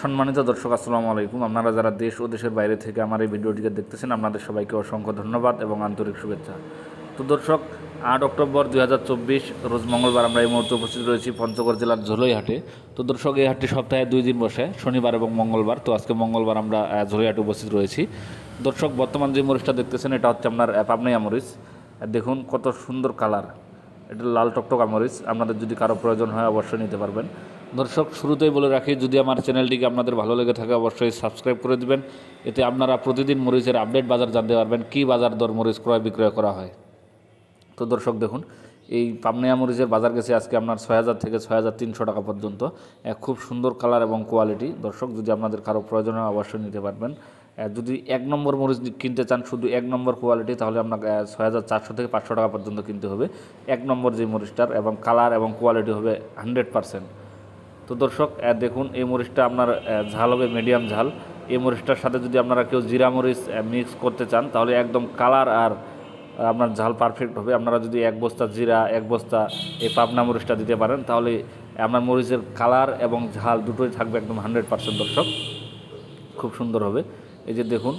সম্মানিত দর্শক আসসালামু আলাইকুম। আপনারা যারা দেশ ও দেশের বাইরে থেকে আমার এই ভিডিওটিকে দেখতেছেন আপনাদের সবাইকে অসংখ্য ধন্যবাদ এবং আন্তরিক শুভেচ্ছা। তো দর্শক, 8 অক্টোবর 2024 রোজ মঙ্গলবার আমরা এই মুহূর্তে উপস্থিত রয়েছি পঞ্চগড় জেলার ঝোলইহাটে। তো দর্শক, এই হাটটি সপ্তাহে 2 দিন বসে, শনিবার এবং মঙ্গলবার। তো আজকে মঙ্গলবার আমরা ঝোলইহাটে উপস্থিত রয়েছি। দর্শক, বর্তমান যে মরিচটা দেখতেছেন এটা হচ্ছে আপনার পাবনাইয়া মরিচ। দেখুন কত সুন্দর কালার, এটা লাল টকটকা মরিচ। আপনাদের যদি কারো প্রয়োজন হয় অবশ্যই নিতে পারবেন। দর্শক, শুরুতেই বলে রাখি, যদি আমার চ্যানেলটিকে আপনাদের ভালো লেগে থাকে অবশ্যই সাবস্ক্রাইব করে দিবেন। এতে আপনারা প্রতিদিন মরিচের আপডেট বাজার জানতে পারবেন, কী বাজার দর মরিচ ক্রয় বিক্রয় করা হয়। তো দর্শক দেখুন, এই পাবনাইয়া মরিচের বাজার গেছে আজকে আপনার 6,000 থেকে 6,300 টাকা পর্যন্ত। খুব সুন্দর কালার এবং কোয়ালিটি। দর্শক, যদি আপনাদের কারো প্রয়োজন হয় অবশ্যই নিতে পারবেন। যদি 1 নম্বর মরিচ কিনতে চান, শুধু 1 নম্বর কোয়ালিটি, তাহলে আপনাকে 6,400 থেকে 500 টাকা পর্যন্ত কিনতে হবে 1 নম্বর যে মরিচটার, এবং কালার এবং কোয়ালিটি হবে 100%। তো দর্শক দেখুন, এই মরিচটা আপনার ঝাল হবে মিডিয়াম ঝাল। এই মরিচটার সাথে যদি আপনারা কেউ জিরা মরিচ মিক্স করতে চান তাহলে একদম কালার আর আপনার ঝাল পারফেক্ট হবে। আপনারা যদি 1 বস্তা জিরা 1 বস্তা এই পাবনা মরিচটা দিতে পারেন তাহলে আপনার মরিচের কালার এবং ঝাল দুটোই থাকবে একদম 100%। দর্শক, খুব সুন্দর হবে। এই যে দেখুন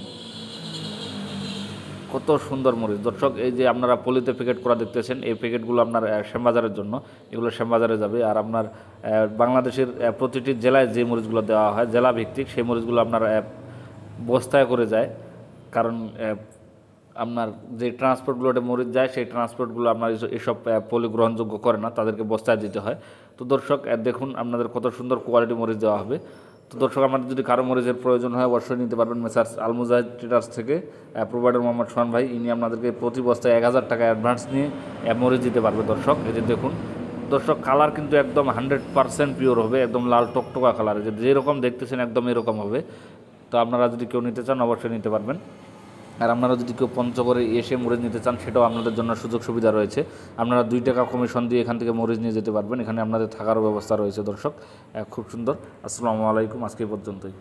কত সুন্দর মরিচ। দর্শক, এই যে আপনারা পলিতে প্যাকেট করা দেখতেছেন, এই প্যাকেটগুলো আপনার শ্যামবাজারের জন্য, এগুলো শ্যামবাজারে যাবে। আর আপনার বাংলাদেশের প্রতিটি জেলায় যে মরিচগুলো দেওয়া হয় জেলা ভিত্তিক, সেই মরিচগুলো আপনার বস্তায় করে যায়। কারণ আপনার যে ট্রান্সপোর্টগুলোতে মরিচ যায় সেই ট্রান্সপোর্টগুলো আপনার এসব পলি গ্রহণযোগ্য করে না, তাদেরকে বস্তায় দিতে হয়। তো দর্শক দেখুন আপনাদের কত সুন্দর কোয়ালিটি মরিচ দেওয়া হবে। তো দর্শক, আমাদের যদি কারো মরিচের প্রয়োজন হয় অবশ্যই নিতে পারবেন মেসার্স আলমুজাহিদ ট্রেডার্স থেকে। প্রোভাইডার মোহাম্মদ সোহান ভাই, ইনি আপনাদেরকে প্রতি বস্তায় 1,000 টাকা অ্যাডভান্স নিয়ে মরিচ দিতে পারবে। দর্শক, এই যে দেখুন দর্শক, কালার কিন্তু একদম 100% পিওর হবে, একদম লাল টকটকা কালার। যেরকম দেখতেছেন একদম এরকম হবে। তো আপনারা যদি কেউ নিতে চান অবশ্যই নিতে পারবেন। আর আপনারা যদি কেউ পঞ্চগড়ে এসে মরিচ নিতে চান সেটাও আপনাদের জন্য সুযোগ সুবিধা রয়েছে। আপনারা 2 টাকা কমিশন দিয়ে এখান থেকে মরিচ নিয়ে যেতে পারবেন। এখানে আপনাদের থাকারও ব্যবস্থা রয়েছে। দর্শক, খুব সুন্দর। আসসালামু আলাইকুম, আজকে পর্যন্তই।